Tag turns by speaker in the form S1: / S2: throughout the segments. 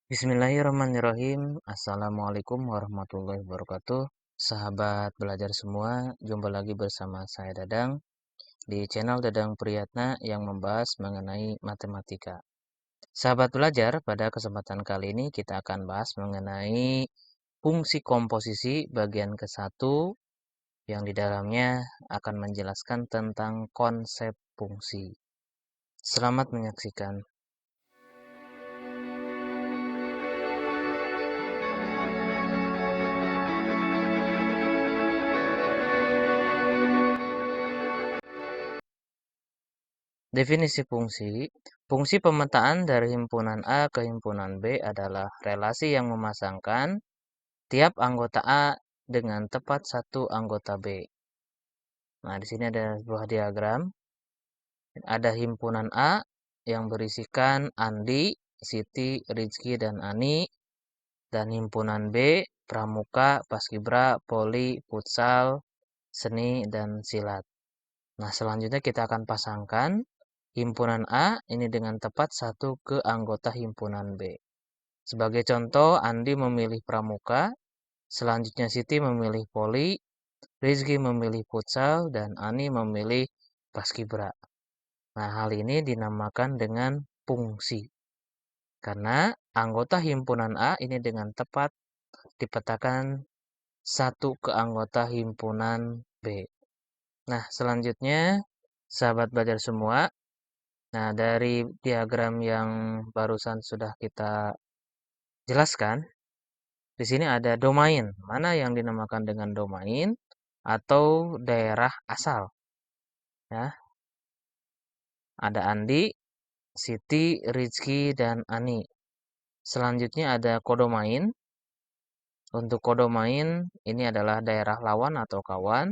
S1: Bismillahirrahmanirrahim. Assalamualaikum warahmatullahi wabarakatuh. Sahabat belajar semua, jumpa lagi bersama saya Dadang di channel Dadang Priyatna yang membahas mengenai matematika. Sahabat belajar, pada kesempatan kali ini kita akan bahas mengenai fungsi komposisi bagian ke-1 yang di dalamnya akan menjelaskan tentang konsep fungsi. Selamat menyaksikan. Definisi fungsi. Fungsi pemetaan dari himpunan A ke himpunan B adalah relasi yang memasangkan tiap anggota A dengan tepat satu anggota B. Nah, di sini ada sebuah diagram. Ada himpunan A yang berisikan Andi, Siti, Rizky, dan Ani. Dan himpunan B, Pramuka, Paskibra, Poli, Futsal, Seni, dan Silat. Nah, selanjutnya kita akan pasangkan himpunan A ini dengan tepat satu ke anggota himpunan B. Sebagai contoh, Andi memilih Pramuka, selanjutnya Siti memilih Poli, Rizky memilih Futsal, dan Ani memilih Paskibra. Nah, hal ini dinamakan dengan fungsi. Karena anggota himpunan A ini dengan tepat dipetakan satu ke anggota himpunan B. Nah, selanjutnya, sahabat belajar semua, nah, dari diagram yang barusan sudah kita jelaskan, di sini ada domain. Mana yang dinamakan dengan domain atau daerah asal. Ya, ada Andi, Siti, Rizky, dan Ani. Selanjutnya ada kodomain. Untuk kodomain ini adalah daerah lawan atau kawan,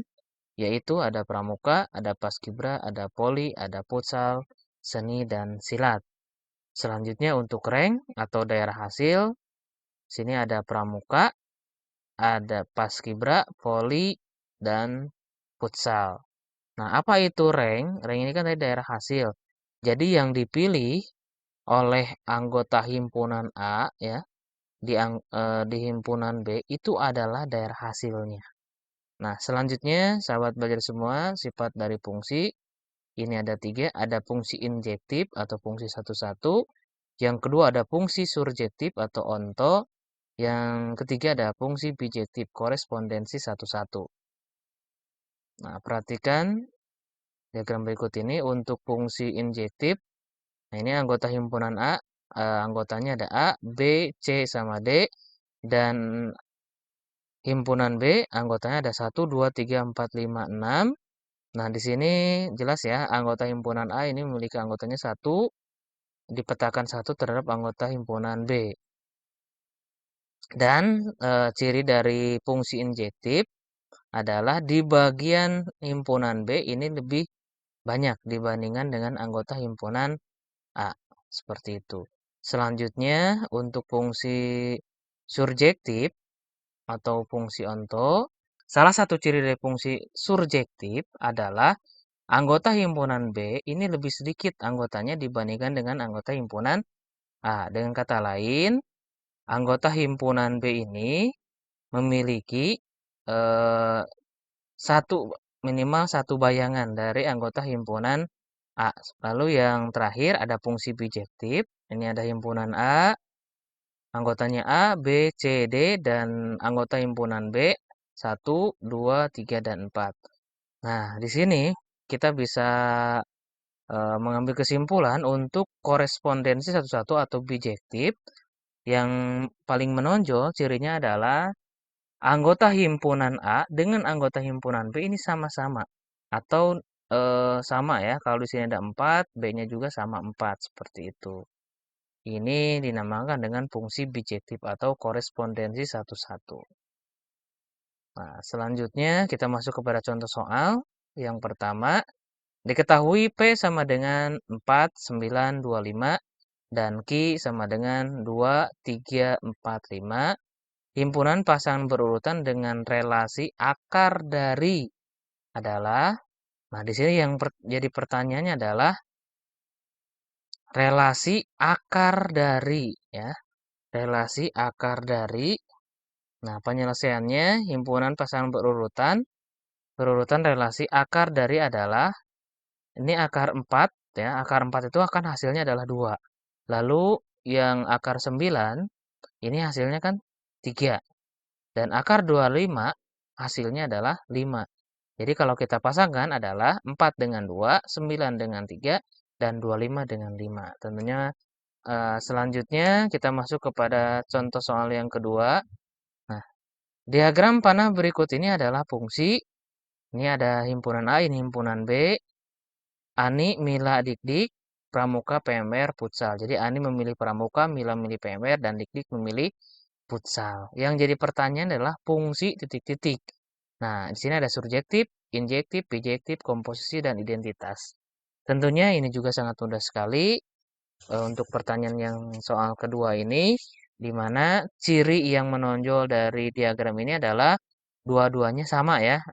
S1: yaitu ada pramuka, ada paskibra, ada poli, ada futsal, seni, dan silat. Selanjutnya untuk rank atau daerah hasil, sini ada pramuka, ada paskibra, voli, dan futsal. Nah, apa itu rank? Rank ini kan dari daerah hasil. Jadi yang dipilih oleh anggota himpunan A ya di himpunan B itu adalah daerah hasilnya. Nah, selanjutnya sahabat belajar semua sifat dari fungsi ini ada 3, ada fungsi injektif atau fungsi satu-satu, yang kedua ada fungsi surjektif atau onto, yang ketiga ada fungsi bijektif korespondensi satu-satu. Nah, perhatikan diagram berikut ini untuk fungsi injektif. Nah, ini anggota himpunan A, anggotanya ada A, B, C, sama D. Dan himpunan B, anggotanya ada 1, 2, 3, 4, 5, 6. Nah, di sini jelas ya, anggota himpunan A ini memiliki anggotanya 1, dipetakan 1 terhadap anggota himpunan B. Dan ciri dari fungsi injektif adalah di bagian himpunan B ini lebih banyak dibandingkan dengan anggota himpunan A. Seperti itu. Selanjutnya, untuk fungsi surjektif atau fungsi onto, salah satu ciri dari fungsi surjektif adalah anggota himpunan B ini lebih sedikit anggotanya dibandingkan dengan anggota himpunan A. Dengan kata lain, anggota himpunan B ini memiliki eh, satu minimal satu bayangan dari anggota himpunan A. Lalu yang terakhir ada fungsi bijektif. Ini ada himpunan A, anggotanya A, B, C, D, dan anggota himpunan B 1, 2, 3, dan 4. Nah, di sini kita bisa mengambil kesimpulan untuk korespondensi satu-satu atau bijektif yang paling menonjol cirinya adalah anggota himpunan A dengan anggota himpunan B ini sama-sama atau sama ya. Kalau di sini ada 4, B-nya juga sama 4 seperti itu. Ini dinamakan dengan fungsi bijektif atau korespondensi satu-satu. Nah, selanjutnya kita masuk kepada contoh soal. Yang pertama, diketahui P sama dengan 4, 9, 25 dan Q sama dengan 2, 3, 4, 5. Himpunan pasangan berurutan dengan relasi akar dari adalah, nah di sini yang jadi pertanyaannya adalah relasi akar dari ya. relasi akar dari. Nah, penyelesaiannya himpunan pasangan berurutan relasi akar dari adalah ini akar 4 ya. Akar 4 itu akan hasilnya adalah 2. Lalu yang akar 9 ini hasilnya kan 3. Dan akar 25 hasilnya adalah 5. Jadi kalau kita pasangkan adalah 4 dengan 2, 9 dengan 3, dan 25 dengan 5. Tentunya selanjutnya kita masuk kepada contoh soal yang kedua. Nah, diagram panah berikut ini adalah fungsi. Ini ada himpunan A, ini himpunan B. Ani, Mila, Dik-Dik, Pramuka, PMR, Futsal. Jadi Ani memilih Pramuka, Mila memilih PMR, dan Dik-Dik memilih futsal. Yang jadi pertanyaan adalah fungsi titik-titik. Nah, di sini ada subjektif, injektif, bijektif, komposisi, dan identitas. Tentunya ini juga sangat mudah sekali untuk pertanyaan yang soal kedua ini, di mana ciri yang menonjol dari diagram ini adalah dua-duanya sama ya.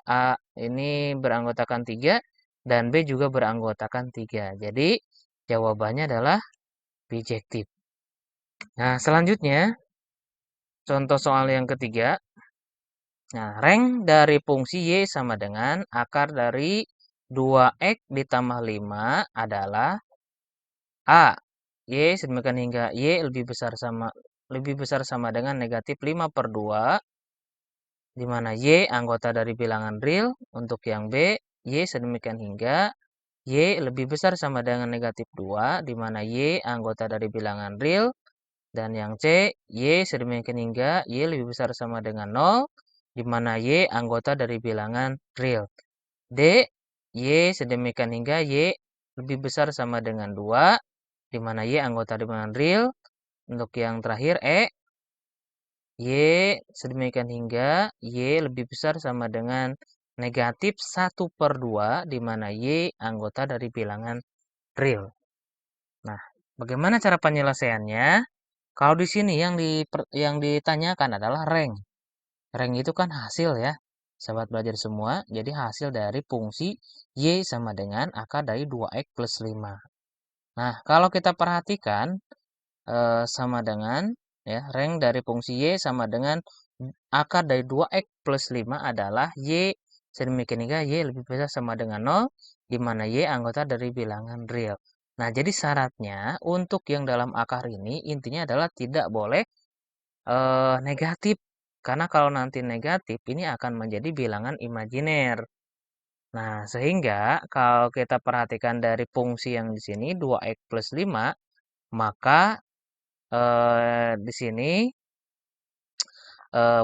S1: A ini beranggotakan 3 dan B juga beranggotakan 3. Jadi jawabannya adalah bijektif. Nah, selanjutnya contoh soal yang ketiga. Nah, rank dari fungsi Y sama dengan akar dari 2X ditambah 5 adalah A. Y sedemikian hingga Y lebih besar sama dengan negatif 5 per 2, di mana Y anggota dari bilangan real. Untuk yang B, Y sedemikian hingga Y lebih besar sama dengan negatif 2, di mana Y anggota dari bilangan real. Dan yang C, Y sedemikian hingga Y lebih besar sama dengan 0, di mana Y anggota dari bilangan real. D, Y sedemikian hingga Y lebih besar sama dengan 2, di mana Y anggota dari bilangan real. Untuk yang terakhir E, Y sedemikian hingga Y lebih besar sama dengan negatif 1 per 2, di mana Y anggota dari bilangan real. Nah, bagaimana cara penyelesaiannya? Kalau di sini yang ditanyakan adalah rank. Rank itu kan hasil ya, sahabat belajar semua. Jadi hasil dari fungsi Y sama dengan akar dari 2X plus 5. Nah, kalau kita perhatikan sama dengan ya, rank dari fungsi Y sama dengan akar dari 2X plus 5 adalah Y sedemikian hingga Y lebih besar sama dengan 0, di mana Y anggota dari bilangan real. Nah, jadi syaratnya untuk yang dalam akar ini intinya adalah tidak boleh negatif. Karena kalau nanti negatif, ini akan menjadi bilangan imajiner. Nah, sehingga kalau kita perhatikan dari fungsi yang di sini 2x plus 5, maka di sini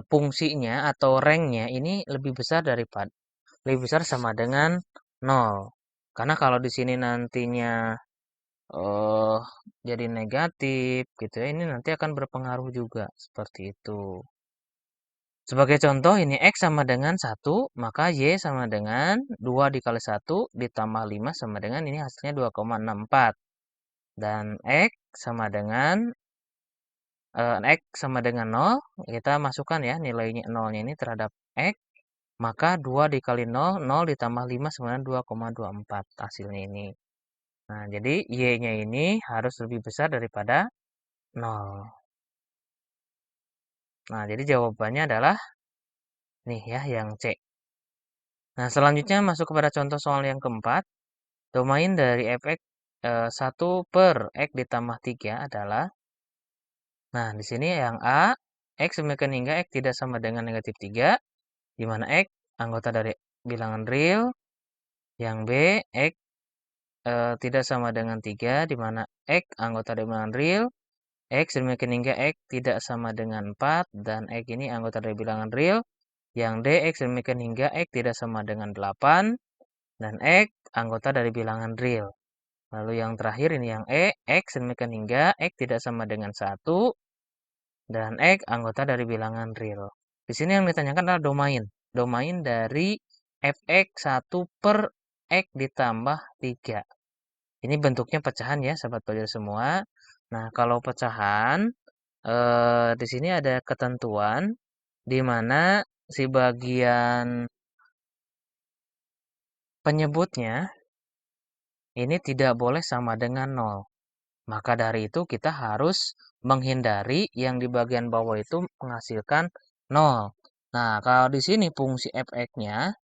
S1: fungsinya atau ranknya ini lebih besar sama dengan 0. Karena kalau di sini nantinya eh jadi negatif gitu ya, ini nanti akan berpengaruh juga seperti itu. Sebagai contoh ini X sama dengan 1, maka Y sama dengan 2 dikali 1 ditambah 5 sama dengan ini hasilnya 2,64. Dan X sama dengan 0, kita masukkan ya nilainya 0-nya ini terhadap X, maka 2 dikali 0, 0 ditambah 5 sama dengan 2,24 hasilnya ini. Nah, jadi Y-nya ini harus lebih besar daripada 0. Nah, jadi jawabannya adalah nih ya yang C. Nah, selanjutnya masuk kepada contoh soal yang keempat. Domain dari fx 1 per x ditambah 3 adalah, nah di sini yang A, x semikian hingga x tidak sama dengan negatif 3, di mana x anggota dari bilangan real. Yang B, x tidak sama dengan 3, di mana x anggota dari bilangan real. X demikian hingga X tidak sama dengan 4, dan X ini anggota dari bilangan real. Yang D, X demikian hingga X tidak sama dengan 8, dan X anggota dari bilangan real. Lalu yang terakhir ini yang E, X demikian hingga X tidak sama dengan 1, dan X anggota dari bilangan real. Di sini yang ditanyakan adalah domain. Domain dari fx 1 per X ditambah 3. Ini bentuknya pecahan ya, sahabat pelajar semua. Nah, kalau pecahan, di sini ada ketentuan di mana si bagian penyebutnya ini tidak boleh sama dengan 0. Maka dari itu kita harus menghindari yang di bagian bawah itu menghasilkan nol. Nah, kalau di sini fungsi f(x)-nya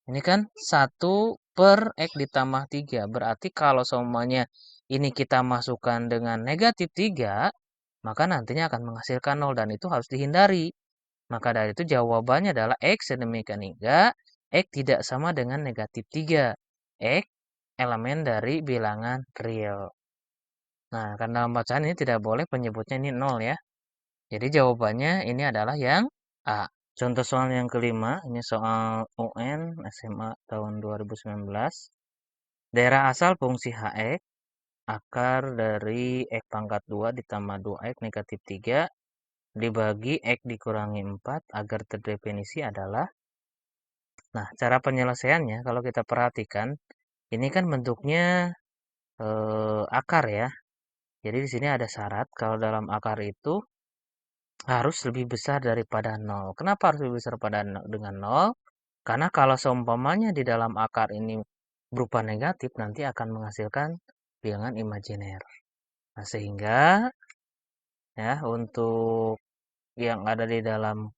S1: ini kan 1/x ditambah 3. Berarti kalau semuanya ini kita masukkan dengan negatif 3, maka nantinya akan menghasilkan nol dan itu harus dihindari. Maka dari itu jawabannya adalah X sedemikian hingga X tidak sama dengan negatif 3. X elemen dari bilangan real. Nah, karena dalam bacaan ini tidak boleh penyebutnya ini nol ya. Jadi jawabannya ini adalah yang A. Contoh soal yang kelima, ini soal UN SMA tahun 2019. Daerah asal fungsi HX, akar dari X pangkat 2 ditambah 2X negatif 3 dibagi X dikurangi 4 agar terdefinisi adalah. Nah, cara penyelesaiannya kalau kita perhatikan, ini kan bentuknya akar ya. Jadi di sini ada syarat kalau dalam akar itu harus lebih besar daripada nol. Kenapa harus lebih besar dengan nol? Karena kalau seumpamanya di dalam akar ini berupa negatif, nanti akan menghasilkan bilangan imajiner. Nah, sehingga ya untuk yang ada di dalam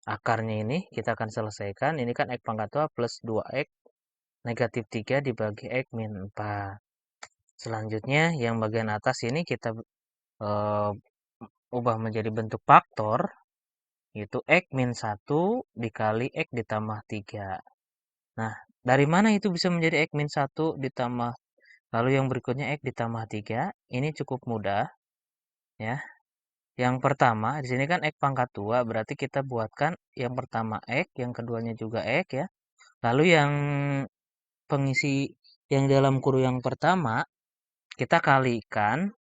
S1: akarnya ini kita akan selesaikan. Ini kan X pangkat 2 plus 2X negatif 3 dibagi X min 4. Selanjutnya yang bagian atas ini kita eh, ubah menjadi bentuk faktor, yaitu X min 1 dikali X ditambah 3. Nah, dari mana itu bisa menjadi X min 1 ditambah, lalu yang berikutnya X ditambah 3? Ini cukup mudah, ya. Yang pertama, di sini kan X pangkat 2, berarti kita buatkan yang pertama X, yang keduanya juga X, ya. Lalu yang pengisi yang dalam kurung yang pertama, kita kalikan,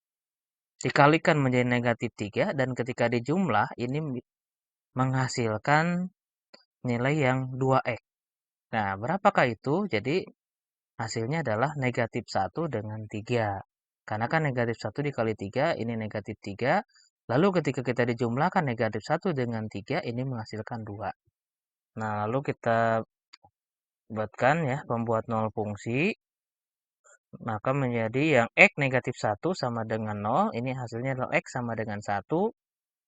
S1: dikalikan menjadi negatif 3, dan ketika dijumlah, ini menghasilkan nilai yang 2X. Nah, berapakah itu? Jadi, hasilnya adalah negatif 1 dengan 3. Karena kan negatif 1 dikali 3, ini negatif 3. Lalu ketika kita dijumlahkan negatif 1 dengan 3, ini menghasilkan 2. Nah, lalu kita buatkan ya, pembuat nol fungsi. Maka menjadi yang X negatif 1 sama dengan 0. Ini hasilnya adalah X sama dengan 1.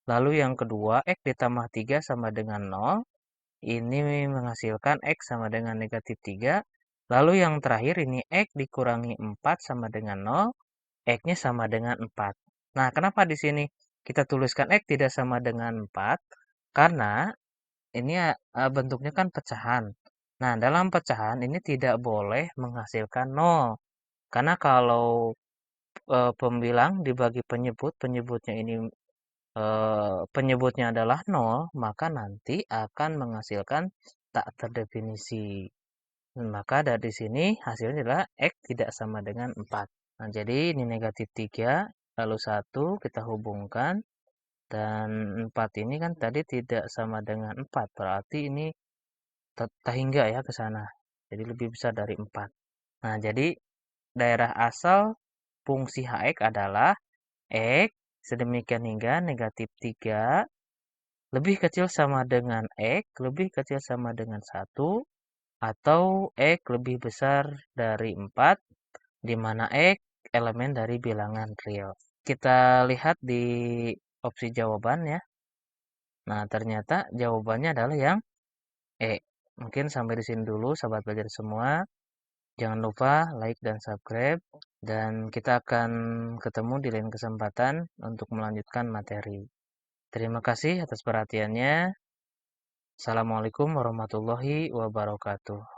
S1: Lalu yang kedua, X ditambah 3 sama dengan 0. Ini menghasilkan X sama dengan negatif 3. Lalu yang terakhir ini X dikurangi 4 sama dengan 0. X-nya sama dengan 4. Nah, kenapa di sini kita tuliskan X tidak sama dengan 4? Karena ini bentuknya kan pecahan. Nah, dalam pecahan ini tidak boleh menghasilkan 0. Karena kalau pembilang dibagi penyebut, penyebutnya ini penyebutnya adalah 0, maka nanti akan menghasilkan tak terdefinisi. Maka dari sini hasilnya adalah X tidak sama dengan 4. Nah, jadi ini negatif 3, lalu 1 kita hubungkan, dan 4 ini kan tadi tidak sama dengan 4, berarti ini tak hingga ya ke sana. Jadi lebih besar dari 4. Nah, jadi daerah asal fungsi HX adalah X sedemikian hingga negatif 3 lebih kecil sama dengan X lebih kecil sama dengan 1 atau X lebih besar dari 4 di mana X elemen dari bilangan real. Kita lihat di opsi jawaban ya. Nah, ternyata jawabannya adalah yang E. Mungkin sampai di sini dulu sahabat belajar semua. Jangan lupa like dan subscribe dan kita akan ketemu di lain kesempatan untuk melanjutkan materi. Terima kasih atas perhatiannya. Assalamualaikum warahmatullahi wabarakatuh.